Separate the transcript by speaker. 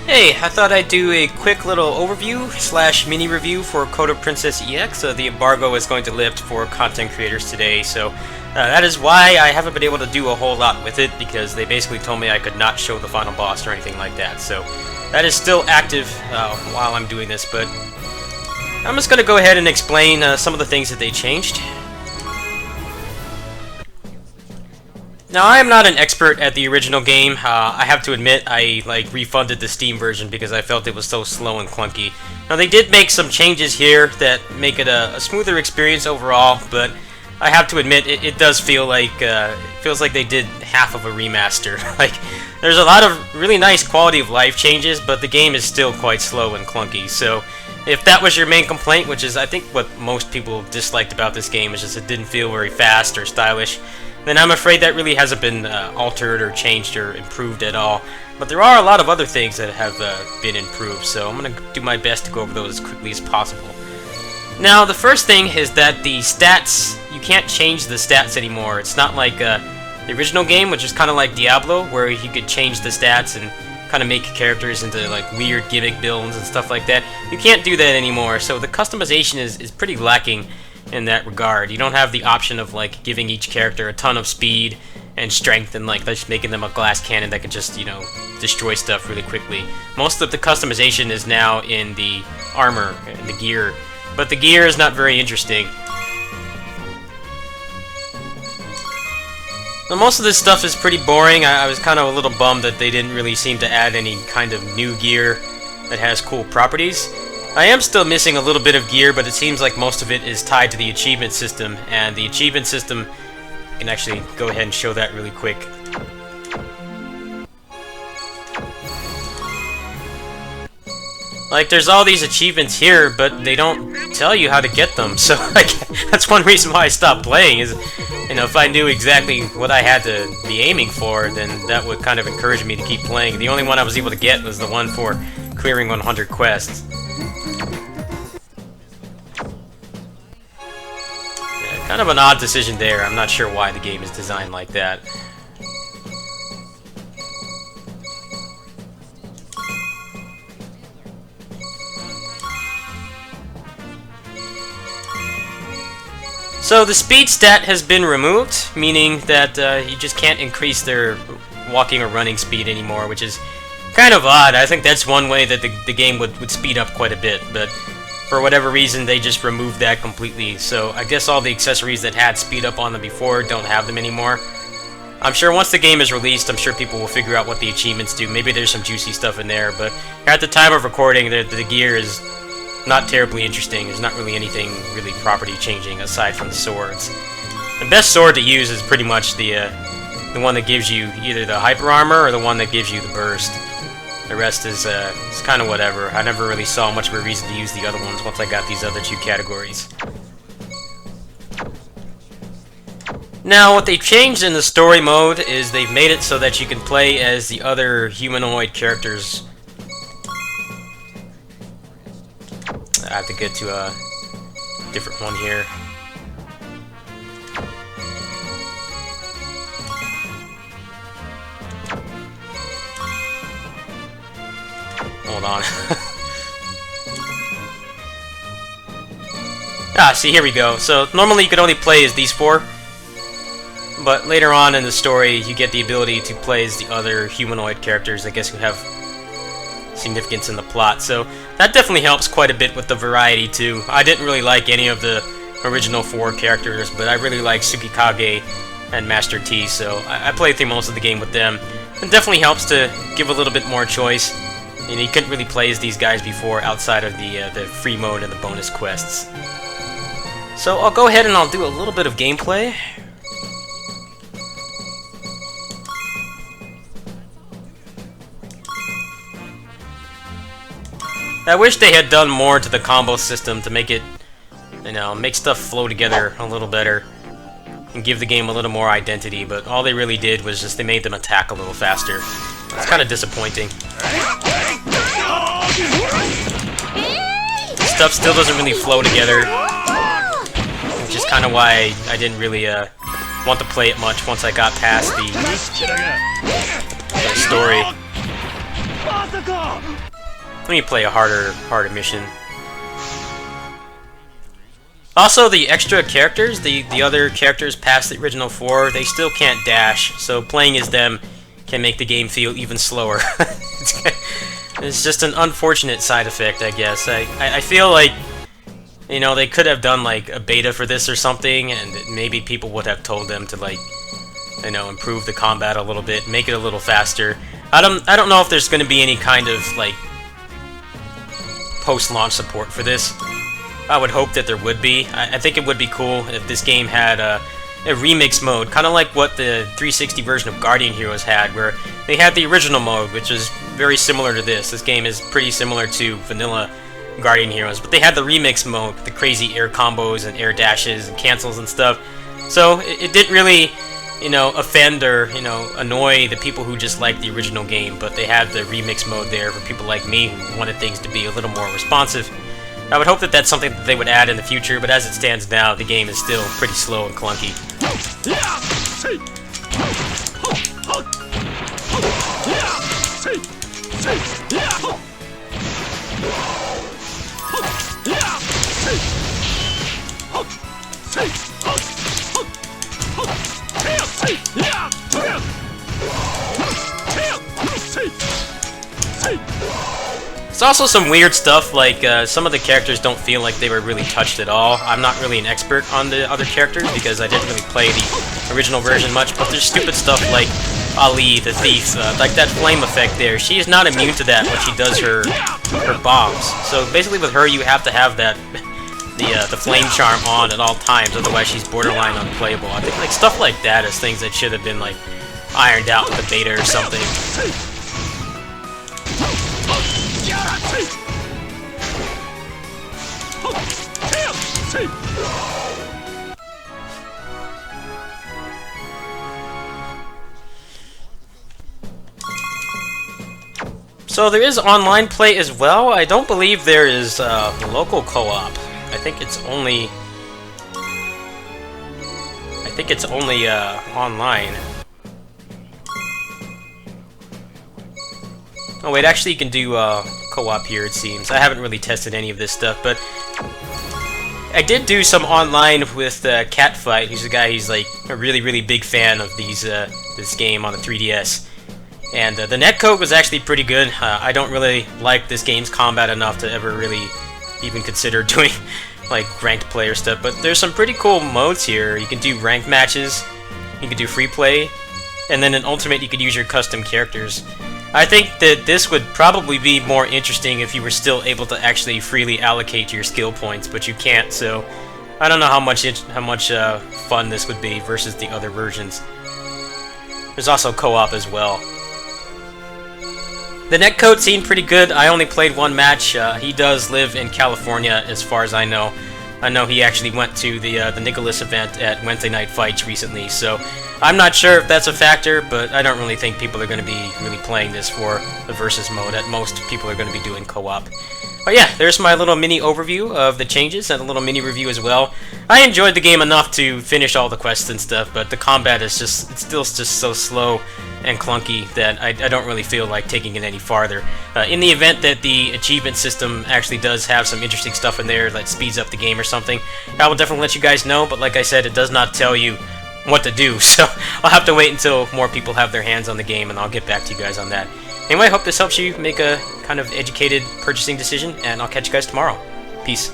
Speaker 1: Hey, I thought I'd do a quick little overview slash mini review for Code of Princess EX. The embargo is going to lift for content creators today, so that is why I haven't been able to do a whole lot with it, because they basically told me I could not show the final boss or anything like that. So that is still active while I'm doing this, but I'm just going to go ahead and explain some of the things that they changed. Now, I am not an expert at the original game. I have to admit, I refunded the Steam version because I felt it was so slow and clunky. Now, they did make some changes here that make it a smoother experience overall, but I have to admit, it does feel like feels like they did half of a remaster. There's a lot of really nice quality of life changes, but the game is still quite slow and clunky. So, if that was your main complaint, which is I think what most people disliked about this game, is just it didn't feel very fast or stylish, then I'm afraid that really hasn't been altered or changed or improved at all. But there are a lot of other things that have been improved, so I'm going to do my best to go over those as quickly as possible. Now, the first thing is that the stats, you can't change the stats anymore. It's not like the original game, which is kind of like Diablo, where you could change the stats and kind of make characters into like weird gimmick builds and stuff like that. You can't do that anymore, so the customization is pretty lacking in that regard. You don't have the option of like giving each character a ton of speed and strength and like just making them a glass cannon that can just, you know, destroy stuff really quickly. Most of the customization is now in the armor and the gear, but the gear is not very interesting. Now, most of this stuff is pretty boring. I was kind of a little bummed that they didn't really seem to add any kind of new gear that has cool properties. I am still missing a little bit of gear, but it seems like most of it is tied to the achievement system, and the achievement system, I can actually go ahead and show that really quick. Like, there's all these achievements here, but they don't tell you how to get them, so like, that's one reason why I stopped playing, is, you know, if I knew exactly what I had to be aiming for, then that would kind of encourage me to keep playing. The only one I was able to get was the one for clearing 100 quests. Kind of an odd decision there. I'm not sure why the game is designed like that. So the speed stat has been removed, meaning that you just can't increase their walking or running speed anymore, which is kind of odd. I think that's one way that the game would speed up quite a bit, but for whatever reason, they just removed that completely, so I guess all the accessories that had speed up on them before don't have them anymore. I'm sure once the game is released, I'm sure people will figure out what the achievements do. Maybe there's some juicy stuff in there, but at the time of recording, the gear is not terribly interesting. There's not really anything really property changing aside from the swords. The best sword to use is pretty much the one that gives you either the hyper armor or the one that gives you the burst. The rest is it's kind of whatever. I never really saw much of a reason to use the other ones once I got these other two categories. Now, what they've changed in the story mode is they've made it so that you can play as the other humanoid characters. I have to get to a different one here. Hold on. See, here we go. So, normally you could only play as these four, but later on in the story, you get the ability to play as the other humanoid characters, I guess, who have significance in the plot. So, that definitely helps quite a bit with the variety, too. I didn't really like any of the original four characters, but I really like Tsukikage and Master T, so I played through most of the game with them. It definitely helps to give a little bit more choice. You know, you couldn't really play as these guys before outside of the free mode and the bonus quests. So I'll go ahead and I'll do a little bit of gameplay. I wish they had done more to the combo system to make it, you know, make stuff flow together a little better and give the game a little more identity, but all they really did was just they made them attack a little faster. It's kind of disappointing. Stuff still doesn't really flow together, which is kind of why I didn't really want to play it much once I got past the story. Let me play a harder mission. Also, the extra characters, the other characters past the original 4, they still can't dash, so playing as them can make the game feel even slower. It's just an unfortunate side effect, I guess. I feel like, you know, they could have done like a beta for this or something, and maybe people would have told them to, like, you know, improve the combat a little bit, make it a little faster. I don't know if there's going to be any kind of like post-launch support for this. I would hope that there would be. I think it would be cool if this game had a remix mode, kind of like what the 360 version of Guardian Heroes had, where they had the original mode, which is very similar to this. This game is pretty similar to vanilla Guardian Heroes, but they had the remix mode, the crazy air combos and air dashes and cancels and stuff. So it didn't really, you know, offend or, you know, annoy the people who just liked the original game, but they had the remix mode there for people like me who wanted things to be a little more responsive. I would hope that that's something that they would add in the future, but as it stands now, the game is still pretty slow and clunky. There's also some weird stuff, like some of the characters don't feel like they were really touched at all. I'm not really an expert on the other characters because I didn't really play the original version much, but there's stupid stuff like Ali, the thief, like that flame effect there. She is not immune to that when she does her bombs. So basically with her you have to have that the flame charm on at all times, otherwise she's borderline unplayable. I think like stuff like that is things that should have been like ironed out with the beta or something. So there is online play as well. I don't believe there is local co-op. I think it's only online. Oh wait, actually you can do co-op here, it seems. I haven't really tested any of this stuff, but I did do some online with Catfight, who's a guy who's like a really big fan of this game on the 3DS. And the netcode was actually pretty good. I don't really like this game's combat enough to ever really even consider doing like ranked player stuff, but there's some pretty cool modes here. You can do ranked matches, you can do free play, and then in Ultimate you could use your custom characters. I think that this would probably be more interesting if you were still able to actually freely allocate your skill points, but you can't, so I don't know how much fun this would be versus the other versions. There's also co-op as well. The netcode seemed pretty good. I only played one match. He does live in California, as far as I know. I know he actually went to the Nicholas event at Wednesday Night Fights recently, so I'm not sure if that's a factor, but I don't really think people are going to be really playing this for the versus mode. At most, people are going to be doing co-op. But yeah, there's my little mini overview of the changes and a little mini review as well. I enjoyed the game enough to finish all the quests and stuff, but the combat is it's still just so slow and clunky that I don't really feel like taking it any farther. In the event that the achievement system actually does have some interesting stuff in there that speeds up the game or something, I will definitely let you guys know, but like I said, it does not tell you what to do, so I'll have to wait until more people have their hands on the game and I'll get back to you guys on that. Anyway, I hope this helps you make a kind of educated purchasing decision, and I'll catch you guys tomorrow. Peace.